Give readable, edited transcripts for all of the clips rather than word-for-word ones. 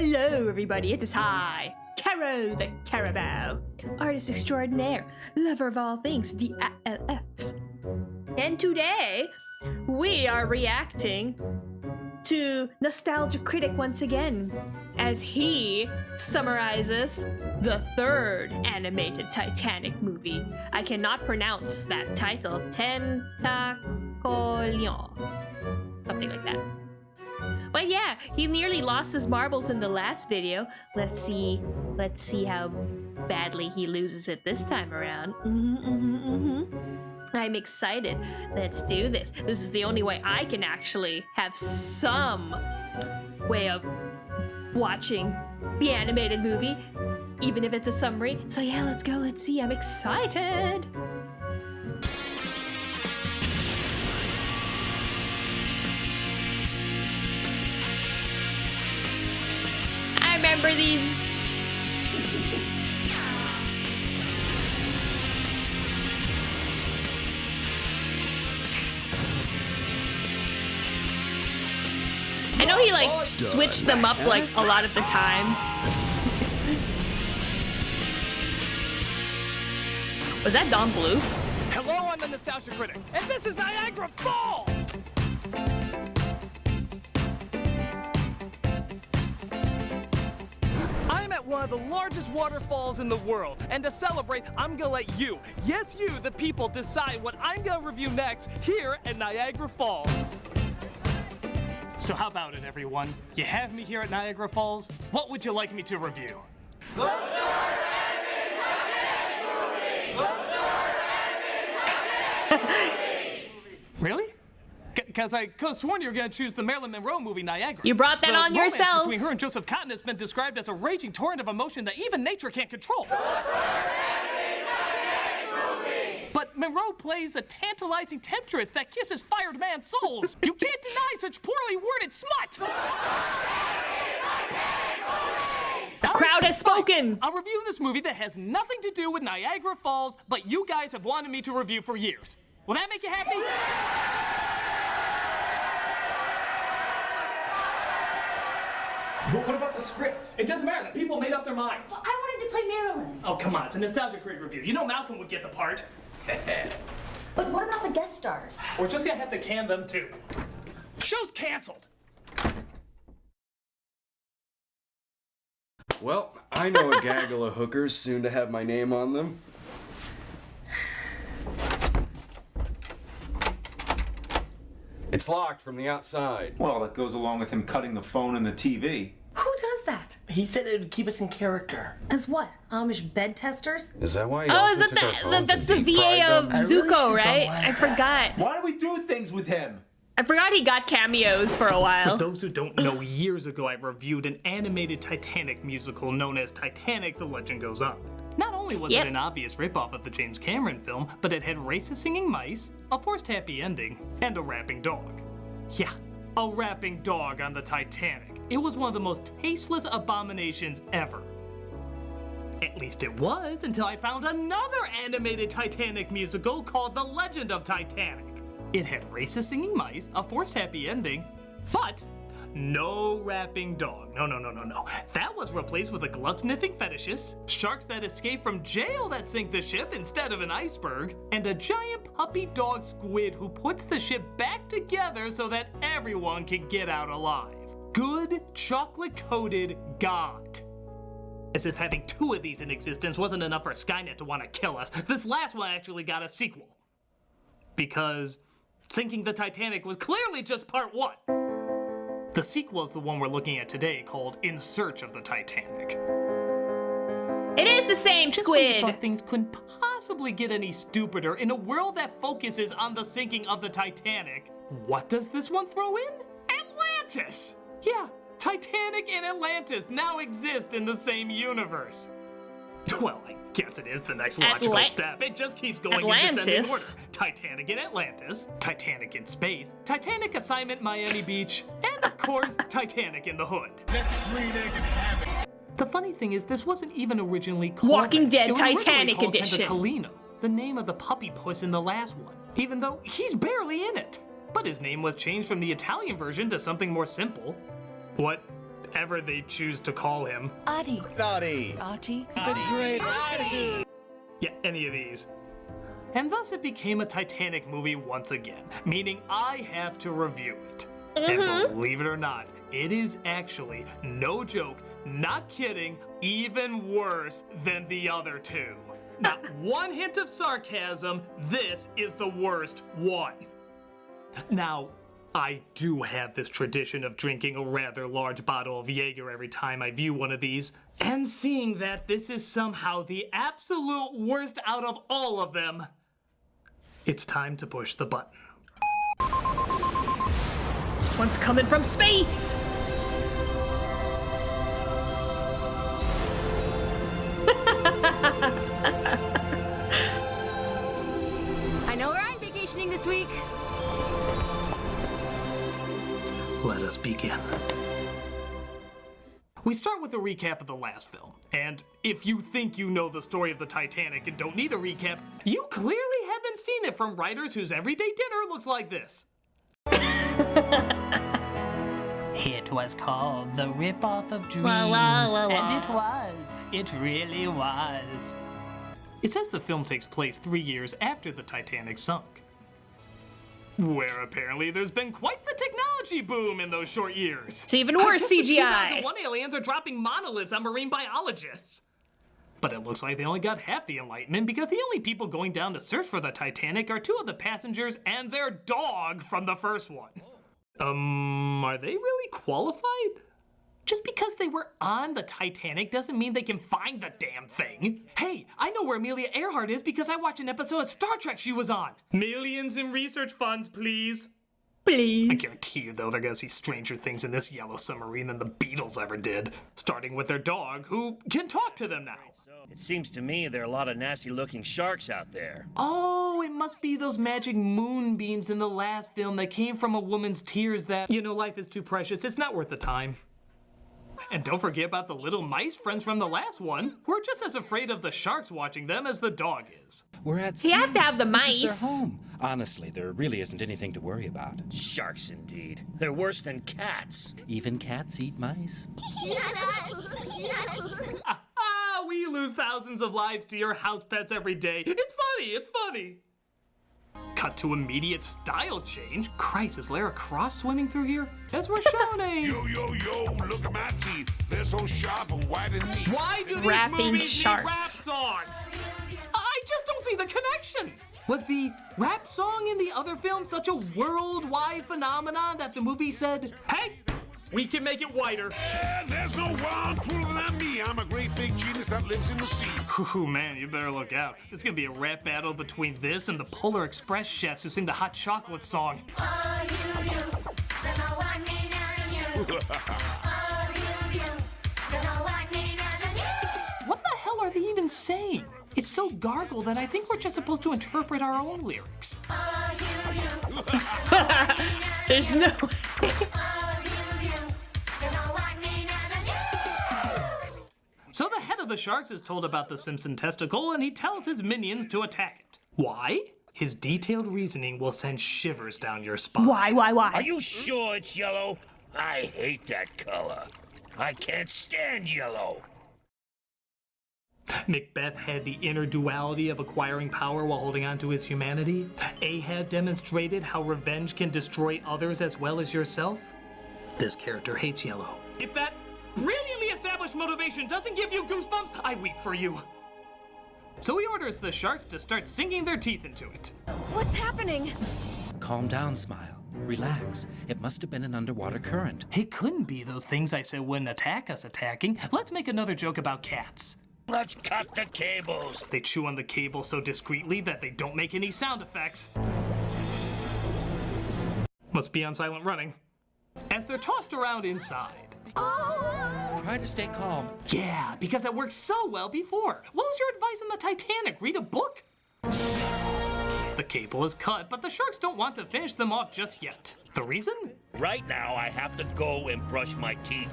Hello everybody, it is I, Caro the Carabao, artist extraordinaire, lover of all things DILFs. And today, we are reacting to Nostalgia Critic once again, as he summarizes the third animated Titanic movie. I cannot pronounce that title, Tentacolion, something like that. But yeah, he nearly lost his marbles in the last video. Let's see how badly he loses it this time around. I'm excited. Let's do this. This is the only way I can actually have some way of watching the animated movie, even if it's a summary. So yeah, let's go, let's see. I'm excited. I remember these. I know he like switched them up like a lot of the time. Was that Don Bluth? Hello, I'm the Nostalgia Critic, and this is Niagara Falls! I'm at one of the largest waterfalls in the world, and to celebrate, I'm gonna let you, yes you, the people, decide what I'm gonna review next here at Niagara Falls. So how about it, everyone? You have me here at Niagara Falls. What would you like me to review? Really? Because I could have sworn you were going to choose the Marilyn Monroe movie, Niagara. You brought that on yourself. The romance between her and Joseph Cotton has been described as a raging torrent of emotion that even nature can't control. But Monroe plays a tantalizing temptress that kisses fired man's souls. You can't deny such poorly worded smut! The crowd has spoken. I'll review this movie that has nothing to do with Niagara Falls, but you guys have wanted me to review for years. Will that make you happy? But what about the script? It doesn't matter. The people made up their minds. Well, I wanted to play Marilyn. Oh, come on. It's a Nostalgia Critic review. You know Malcolm would get the part. But what about the guest stars? We're just gonna have to can them too. Show's canceled. Well, I know a gaggle of hookers soon to have my name on them. It's locked from the outside. Well, that goes along with him cutting the phone and the TV. Who does that? He said it would keep us in character. As what? Amish bed testers? Is that why? Oh, is that that's the VA of Zuko, right? I forgot. Why do we do things with him? I forgot he got cameos for a while. For those who don't know, years ago I reviewed an animated Titanic musical known as Titanic: The Legend Goes On. Not only was it an obvious ripoff of the James Cameron film, but it had racist singing mice, a forced happy ending, and a rapping dog. Yeah, a rapping dog on the Titanic. It was one of the most tasteless abominations ever. At least it was, until I found another animated Titanic musical called The Legend of Titanic. It had racist singing mice, a forced happy ending, but no rapping dog. No. That was replaced with a glove-sniffing fetishist, sharks that escape from jail that sink the ship instead of an iceberg, and a giant puppy dog squid who puts the ship back together so that everyone can get out alive. Good chocolate-coated God. As if having two of these in existence wasn't enough for Skynet to want to kill us, this last one actually got a sequel. Because sinking the Titanic was clearly just part one. The sequel is the one we're looking at today, called In Search of the Titanic. It is the same Just when you squid. thought things couldn't possibly get any stupider in a world that focuses on the sinking of the Titanic, what does this one throw in? Atlantis! Yeah, Titanic and Atlantis now exist in the same universe. Well, I guess it is the next logical step. It just keeps going in descending order. Titanic in Atlantis, Titanic in space, Titanic assignment Miami Beach, and of course, Titanic in the hood. The funny thing is, this wasn't even originally called Walking Dead it was originally Titanic called edition. Tentacolion, the name of the puppy puss in the last one, even though he's barely in it. But his name was changed from the Italian version to something more simple. What whatever they choose to call him. Adi. Naughty. Archie. The great Adi. Yeah, any of these. And thus it became a Titanic movie once again, meaning I have to review it. And believe it or not, it is actually, no joke, not kidding, even worse than the other two. Not one hint of sarcasm, this is the worst one. Now, I do have this tradition of drinking a rather large bottle of Jaeger every time I view one of these, and seeing that this is somehow the absolute worst out of all of them, it's time to push the button. This one's coming from space! I know where I'm vacationing this week. Let us begin. We start with a recap of the last film, and if you think you know the story of the Titanic and don't need a recap, you clearly haven't seen it from writers whose everyday dinner looks like this. It was called The Rip-Off of Dreams, and it really was. It says the film takes place 3 years after the Titanic sunk, where apparently there's been quite the technology boom in those short years. It's even worse CGI. 2001 aliens are dropping monoliths on marine biologists. But it looks like they only got half the enlightenment because the only people going down to search for the Titanic are 2 of the passengers and their dog from the first one. Are they really qualified? Just because they were on the Titanic doesn't mean they can find the damn thing. Hey, I know where Amelia Earhart is because I watched an episode of Star Trek she was on. Millions in research funds, please. Please. I guarantee you, though, they're gonna see stranger things in this yellow submarine than the Beatles ever did. Starting with their dog, who can talk to them now. It seems to me there are a lot of nasty-looking sharks out there. Oh, it must be those magic moonbeams in the last film that came from a woman's tears that, you know, life is too precious, it's not worth the time. And don't forget about the little mice friends from the last one, who are just as afraid of the sharks watching them as the dog is. We're at sea. You have to have the This is mice. their home. Honestly, there really isn't anything to worry about. Sharks, indeed. They're worse than cats. Even cats eat mice. We lose thousands of lives to your house pets every day. It's funny, it's funny. Cut to immediate style change. Christ, is Lara Croft swimming through here? As we're showing. Yo, look at my teeth. They're so sharp and white and neat. Why do these Rapping movies sharks. need rap songs? I just don't see the connection. Was the rap song in the other film such a worldwide phenomenon that the movie said, hey, we can make it whiter? There's no one cooler than me. I'm a great big genius that lives in the sea. Ooh, man, you better look out. There's gonna be a rap battle between this and the Polar Express chefs who sing the hot chocolate song. What the hell are they even saying? It's so gargled that I think we're just supposed to interpret our own lyrics. There's no So the head of the sharks is told about the Simpson testicle and he tells his minions to attack it. Why? His detailed reasoning will send shivers down your spine. Why? Are you sure it's yellow? I hate that color. I can't stand yellow. Macbeth had the inner duality of acquiring power while holding on to his humanity. Ahab demonstrated how revenge can destroy others as well as yourself. This character hates yellow. If that brilliantly established motivation doesn't give you goosebumps, I weep for you. So he orders the sharks to start sinking their teeth into it. What's happening? Calm down, Smile. Relax. It must have been an underwater current. It couldn't be those things I said wouldn't attack us attacking. Let's make another joke about cats. Let's cut the cables. They chew on the cable so discreetly that they don't make any sound effects. Must be on silent running. As they're tossed around inside. Try to stay calm. Yeah, because it worked so well before. What was your advice on the Titanic? Read a book? The cable is cut, but the sharks don't want to finish them off just yet. The reason? Right now, I have to go and brush my teeth.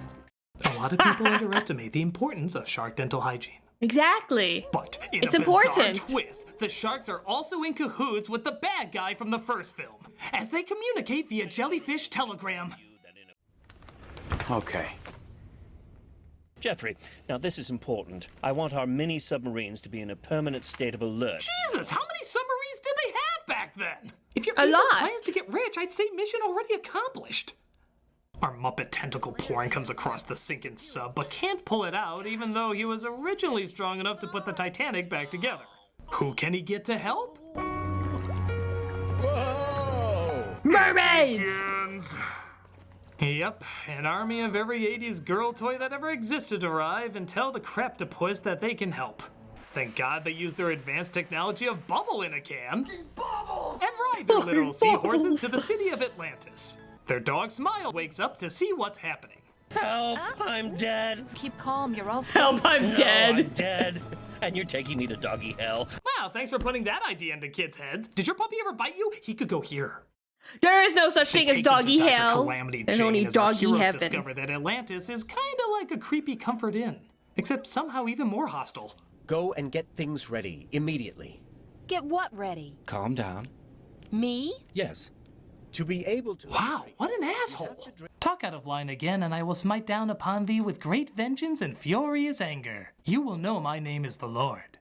A lot of people underestimate the importance of shark dental hygiene. Exactly. But in It's a bizarre important. twist, the sharks are also in cahoots with the bad guy from the first film, as they communicate via jellyfish telegram. Okay. Jeffrey, now this is important. I want our mini submarines to be in a permanent state of alert. Jesus, how many submarines did they have back then? If your A evil lot. plans to get rich, I'd say mission already accomplished. Our Muppet tentacle porn comes across the sinking sub, but can't pull it out even though he was originally strong enough to put the Titanic back together. Who can he get to help? Whoa! Mermaids! Yep, an army of every 80s girl toy that ever existed arrive and tell the craptopus that they can help. Thank God they use their advanced technology of bubble in a can. Bubbles! And ride their literal seahorses to the city of Atlantis. Their dog Smile wakes up to see what's happening. Help! I'm dead! Keep calm, you're all safe. Help, I'm No, dead. I'm dead. And you're taking me to doggy hell. Wow, thanks for putting that idea into kids' heads. Did your puppy ever bite you? He could go here. There is no such thing as doggy Dr. hell. Calamity There's Jane only as our doggy heroes heaven. discover that Atlantis is kind of like a creepy comfort inn, except somehow even more hostile. Go and get things ready immediately. Get what ready? Calm down. Me? Yes. To be able to... Wow, what an asshole! Talk out of line again, and I will smite down upon thee with great vengeance and furious anger. You will know my name is the Lord.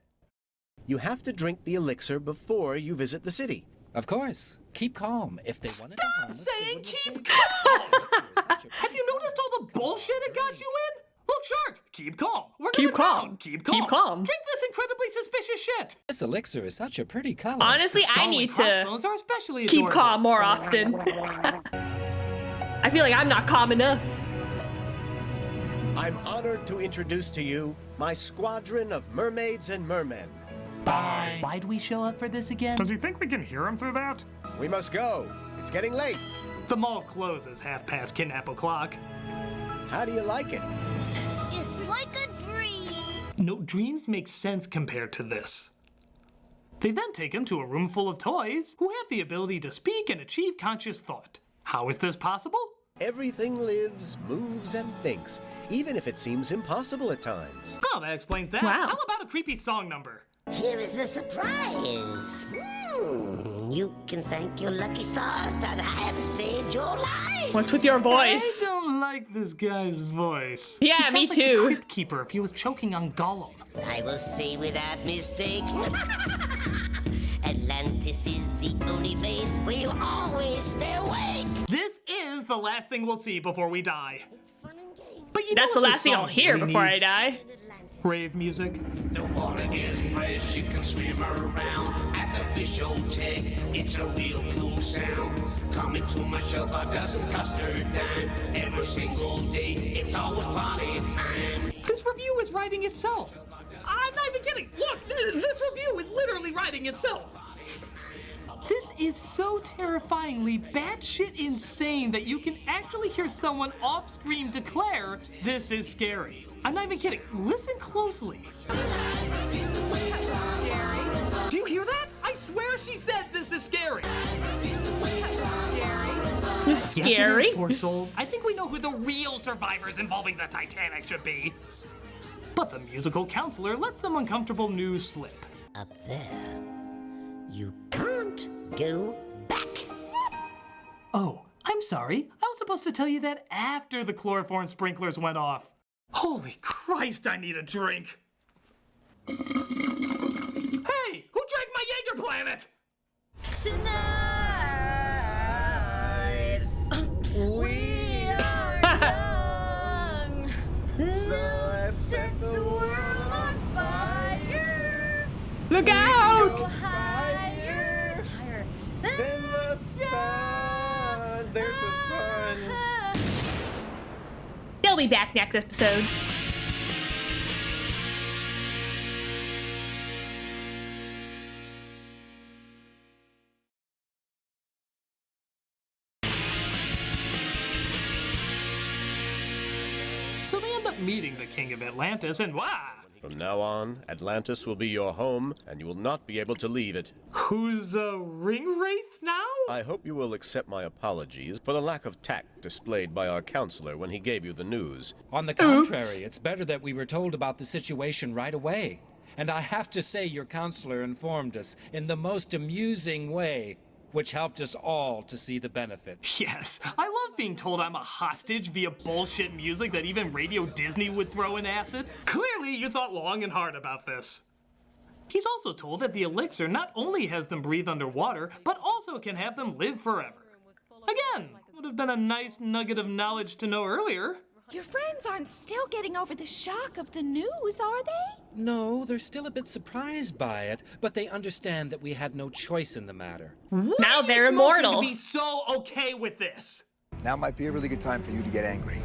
You have to drink the elixir before you visit the city. Of course. Keep calm. If they wanted to harm us, they Saying wouldn't keep say calm! Have you noticed all the bullshit it got you in? Look, Sharks, keep calm. We're Keep going calm. down. Keep calm. Keep calm. Drink this incredibly suspicious shit. This elixir is such a pretty color. Honestly, The I skull need and to crossbones are especially keep adorable. calm more often. I feel like I'm not calm enough. I'm honored to introduce to you my squadron of mermaids and mermen. Bye. Why'd we show up for this again? Does he think we can hear him through that? We must go. It's getting late. The mall closes half past kidnap o'clock. How do you like it? It's like a dream. No, dreams make sense compared to this. They then take him to a room full of toys who have the ability to speak and achieve conscious thought. How is this possible? Everything lives, moves, and thinks, even if it seems impossible at times. Oh, that explains that. Wow. How about a creepy song number? Here is a surprise. You can thank your lucky stars that have saved your life. What's with your voice? I don't like this guy's voice. Yeah, He me sounds like too. the Crypt Keeper if he was choking on Gollum. I will say without mistake, Atlantis is the only place where you always stay awake. This is the last thing we'll see before we die. But you That's the know what last thing I'll song hear really before I needs? die. Rave music. The water is fresh, you can swim around at the fish hotel. It's a real cool sound. Coming to my shelter doesn't cost a dime. Every single day, it's always party time. This review is writing itself. I'm not even kidding. Look, this review is literally writing itself. This is so terrifyingly batshit insane that you can actually hear someone off-screen declare, "This is scary." I'm not even kidding. Listen closely. Do you hear that? I swear she said this is scary. It's Yes, it scary. is, poor soul. I think we know who the real survivors involving the Titanic should be. But the musical counselor lets some uncomfortable news slip. Up there, you can't go back. Oh, I'm sorry. I was supposed to tell you that after the chloroform sprinklers went off. Holy Christ, I need a drink. Hey, who drank my Jaeger Planet? Tonight, we are young. So set the world on fire. Look Go out! higher, higher than the sun. There's the sun. They'll be back next episode. So they end up meeting the king of Atlantis and wow! From now on, Atlantis will be your home, and you will not be able to leave it. Who's a ring wraith now? I hope you will accept my apologies for the lack of tact displayed by our counselor when he gave you the news. On the contrary, it's better that we were told about the situation right away. And I have to say your counselor informed us in the most amusing way. which helped us all to see the benefit. Yes, I love being told I'm a hostage via bullshit music that even Radio Disney would throw in acid. Clearly, you thought long and hard about this. He's also told that the elixir not only has them breathe underwater, but also can have them live forever. Again, would have been a nice nugget of knowledge to know earlier. Your friends aren't still getting over the shock of the news, are they? No, they're still a bit surprised by it, but they understand that we had no choice in the matter. Now they're Why immortal. to be so okay with this? Now might be a really good time for you to get angry.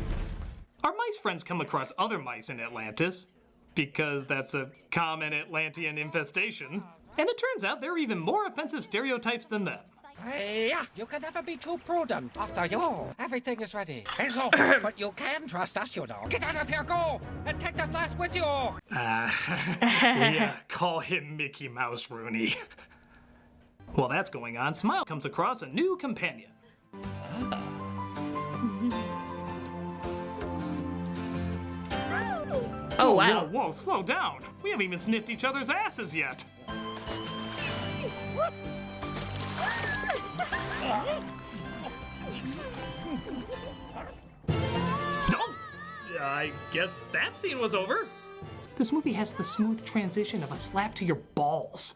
Our mice friends come across other mice in Atlantis, because that's a common Atlantean infestation. And it turns out there are even more offensive stereotypes than them. Hey, you can never be too prudent. After you, everything is ready. It's over, but you can trust us, you know. Get out of here, go! And take the flask with you! We call him Mickey Mouse Rooney. While that's going on, Smile comes across a new companion. Oh, wow. Whoa, slow down. We haven't even sniffed each other's asses yet. Oh, I guess that scene was over. This movie has the smooth transition of a slap to your balls.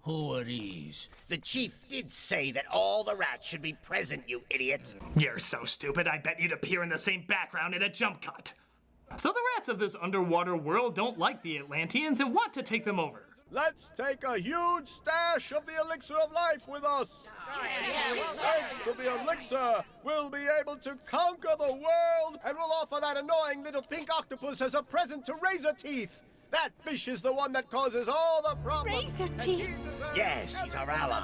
Who are these? The chief did say that all the rats should be present, you idiot. You're so stupid, I bet you'd appear in the same background in a jump cut. So the rats of this underwater world don't like the Atlanteans and want to take them over. Let's take a huge stash of the elixir of life with us. Thanks to the elixir, we'll be able to conquer the world, and we'll offer that annoying little pink octopus as a present to Razor Teeth. That fish is the one that causes all the problems. Razor Teeth? Yes, he's our ally.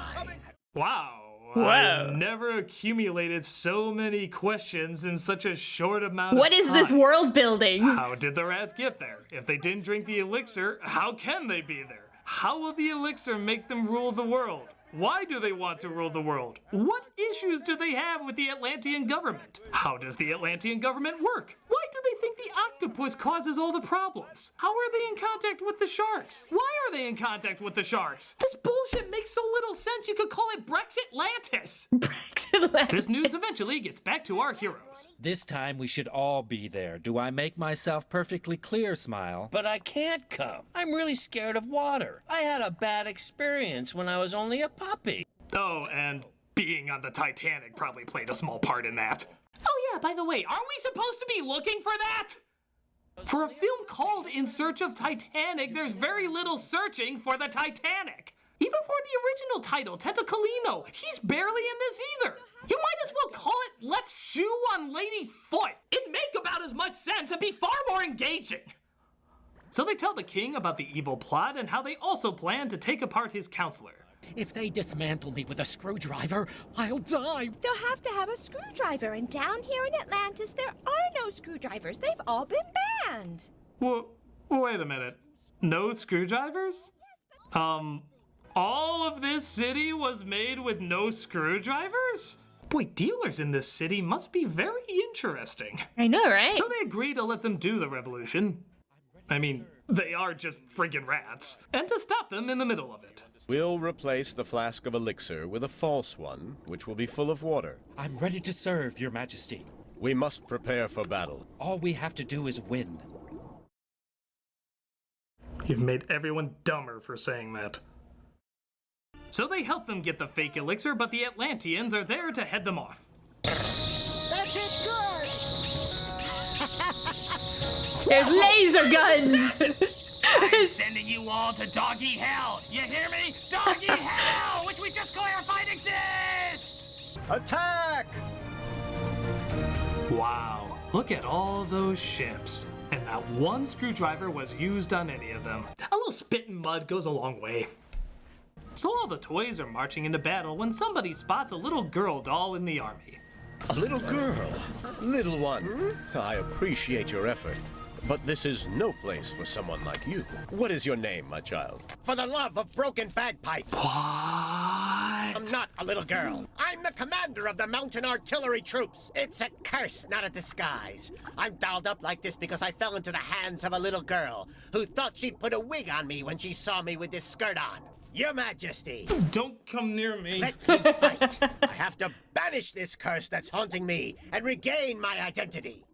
Wow. Whoa. I never accumulated so many questions in such a short amount of time. What is this world building? How did the rats get there? If they didn't drink the elixir, how can they be there? How will the elixir make them rule the world? Why do they want to rule the world? What issues do they have with the Atlantean government? How does the Atlantean government work? Why do they think the octopus causes all the problems? How are they in contact with the sharks? Why are they in contact with the sharks? This bullshit makes so little sense you could call it Brexitlantis. Brexitlantis. This news eventually gets back to our heroes. This time we should all be there. Do I make myself perfectly clear, Smile? But I can't come. I'm really scared of water. I had a bad experience when I was only a puppy. Oh, and being on the Titanic probably played a small part in that. Oh yeah, by the way, aren't we supposed to be looking for that? For a film called In Search of Titanic, there's very little searching for the Titanic. Even for the original title, Tentacalino, he's barely in this either. You might as well call it Left Shoe on Lady's Foot. It'd make about as much sense and be far more engaging. So they tell the king about the evil plot and how they also plan to take apart his counselor. If they dismantle me with a screwdriver, I'll die. They'll have to have a screwdriver, and down here in Atlantis, there are no screwdrivers. They've all been banned. Well, wait a minute. No screwdrivers? All of this city was made with no screwdrivers? Boy, dealers in this city must be very interesting. I know, right? So they agree to let them do the revolution. I mean, they are just friggin' rats. And to stop them in the middle of it. We'll replace the flask of elixir with a false one, which will be full of water. I'm ready to serve, Your Majesty. We must prepare for battle. All we have to do is win. You've made everyone dumber for saying that. So they help them get the fake elixir, but the Atlanteans are there to head them off. That's it, good! There's laser guns! I'm sending you all to doggy hell. You hear me? Doggy hell, which we just clarified exists. Attack! Wow, look at all those ships. And not one screwdriver was used on any of them. A little spit and mud goes a long way. So all the toys are marching into battle when somebody spots a little girl doll in the army. A little girl? Little one, I appreciate your effort. But this is no place for someone like you. What is your name, my child? For the love of broken bagpipes. What? I'm not a little girl. I'm the commander of the mountain artillery troops. It's a curse, not a disguise. I'm dolled up like this because I fell into the hands of a little girl who thought she'd put a wig on me when she saw me with this skirt on. Your Majesty. Don't come near me. Let me fight. I have to banish this curse that's haunting me and regain my identity.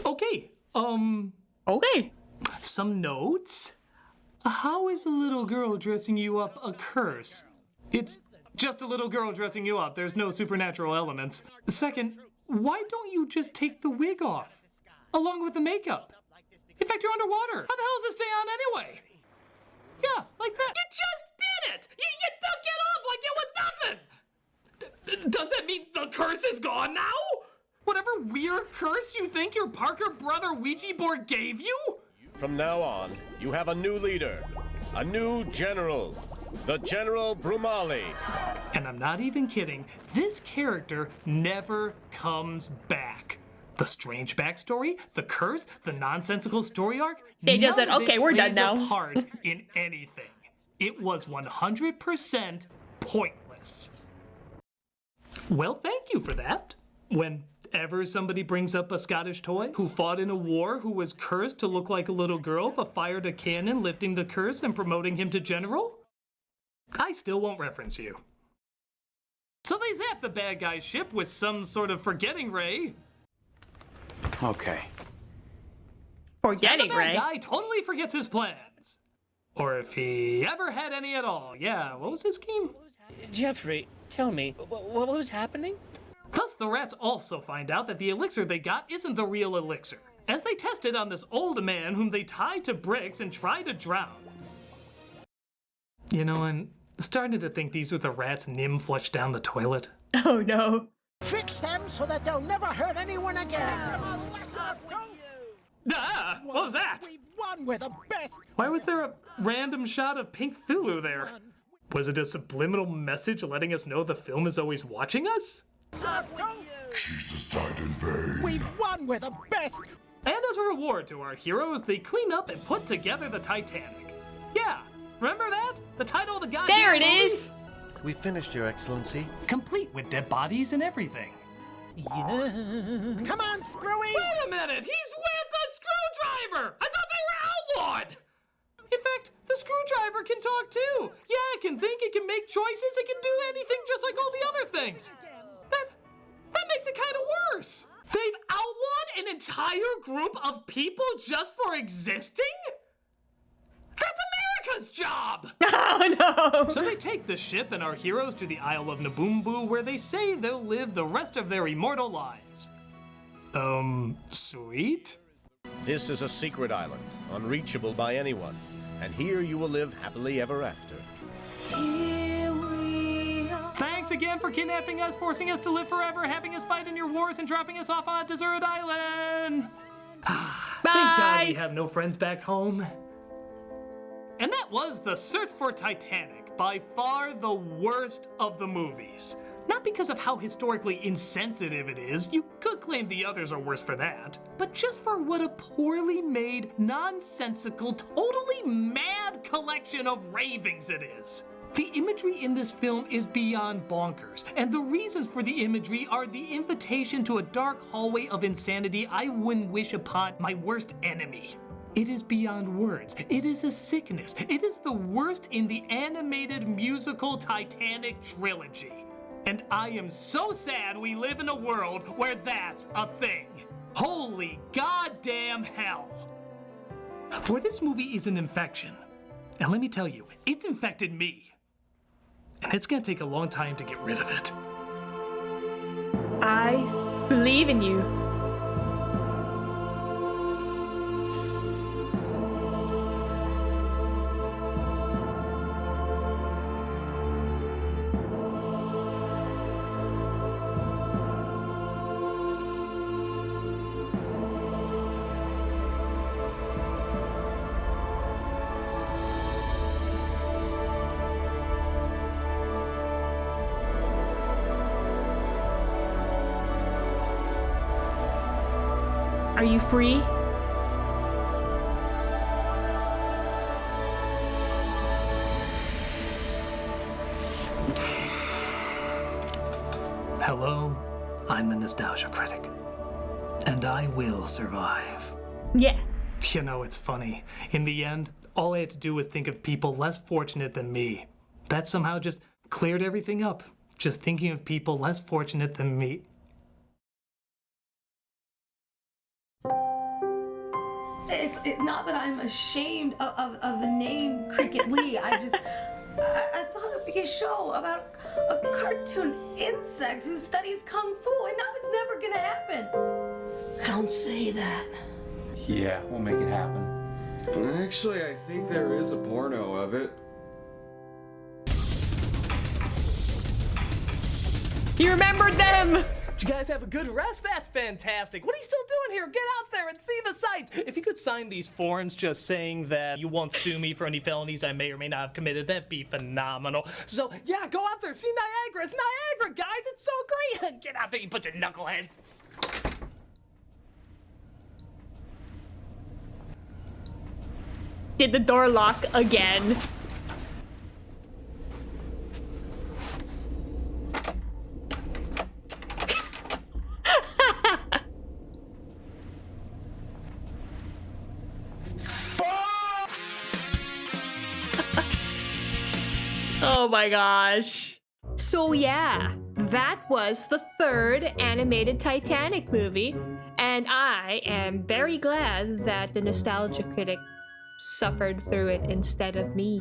Okay. Okay. Some notes? How is a little girl dressing you up a curse? It's just a little girl dressing you up. There's no supernatural elements. Second, why don't you just take the wig off? Along with the makeup? In fact, you're underwater. How the hell does it stay on anyway? Yeah, like that. You just did it! You took it off like it was nothing! Does that mean the curse is gone now? Whatever weird curse you think your Parker brother Ouija board gave you? From now on, you have a new leader, a new general, the General Brumali. And I'm not even kidding, this character never comes back. The strange backstory, the curse, the nonsensical story arc, They just said, okay, we're done now. None of it plays a part in anything. It was 100% pointless. Well, thank you for that. Whenever somebody brings up a Scottish toy who fought in a war, who was cursed to look like a little girl, but fired a cannon, lifting the curse and promoting him to general, I still won't reference you. So they zap the bad guy's ship with some sort of forgetting ray. Okay. Forgetting and the bad ray? guy totally forgets his plans. Or if he ever had any at all. Yeah, what was his scheme? Jeffrey, tell me, what was happening? Thus, the rats also find out that the elixir they got isn't the real elixir, as they test it on this old man whom they tie to bricks and try to drown. You know, I'm starting to think these were the rats Nim flushed down the toilet. Oh no. Fix them so that they'll never hurt anyone again. Ah! What was that? We've won. We're the best. Why was there a random shot of Pink Thulu there? Was it a subliminal message letting us know the film is always watching us? Jesus died in vain. We've won. We're the best. And as a reward to our heroes, they clean up and put together the Titanic. Yeah, remember that? The title of the goddamn There it movie? is! We finished, Your Excellency. Complete with dead bodies and everything. Come on, Screwy. Wait a minute! He's with a screwdriver! I thought they were outlawed! In fact, the screwdriver can talk too. Yeah, it can think, it can make choices, it can do anything just like all the other things. That makes it kind of worse. They've outlawed an entire group of people just for existing? That's America's job! Oh no! So they take the ship and our heroes to the Isle of Naboombu, where they say they'll live the rest of their immortal lives. Sweet? This is a secret island, unreachable by anyone, and here you will live happily ever after. Thanks again for kidnapping us, forcing us to live forever, having us fight in your wars, and dropping us off on a deserted island. Thank God we have no friends back home. And that was The Search for Titanic, by far the worst of the movies. Not because of how historically insensitive it is, you could claim the others are worse for that, but just for what a poorly made, nonsensical, totally mad collection of ravings it is. The imagery in this film is beyond bonkers, and the reasons for the imagery are the invitation to a dark hallway of insanity I wouldn't wish upon my worst enemy. It is beyond words. It is a sickness. It is the worst in the animated musical Titanic trilogy. And I am so sad we live in a world where that's a thing. Holy goddamn hell. For this movie is an infection. And let me tell you, it's infected me. And it's gonna take a long time to get rid of it. I believe in you. Are you free? Hello, I'm the Nostalgia Critic. And I will survive. Yeah. You know, it's funny. In the end, all I had to do was think of people less fortunate than me. That somehow just cleared everything up. Just thinking of people less fortunate than me. It's not that I'm ashamed of the name Cricket Lee. I thought it'd be a show about a cartoon insect who studies kung fu, and now it's never gonna happen. Don't say that. Yeah, we'll make it happen. Actually, I think there is a porno of it. He remembered them! Did you guys have a good rest? That's fantastic. What are you still doing here? Get out there and see the sights. If you could sign these forms just saying that you won't sue me for any felonies I may or may not have committed, that'd be phenomenal. So, yeah, go out there. See Niagara. It's Niagara, guys. It's so great. Get out there, you bunch of knuckleheads. Did the door lock again? Oh my gosh. So yeah, that was the third animated Titanic movie, and I am very glad that the Nostalgia Critic suffered through it instead of me.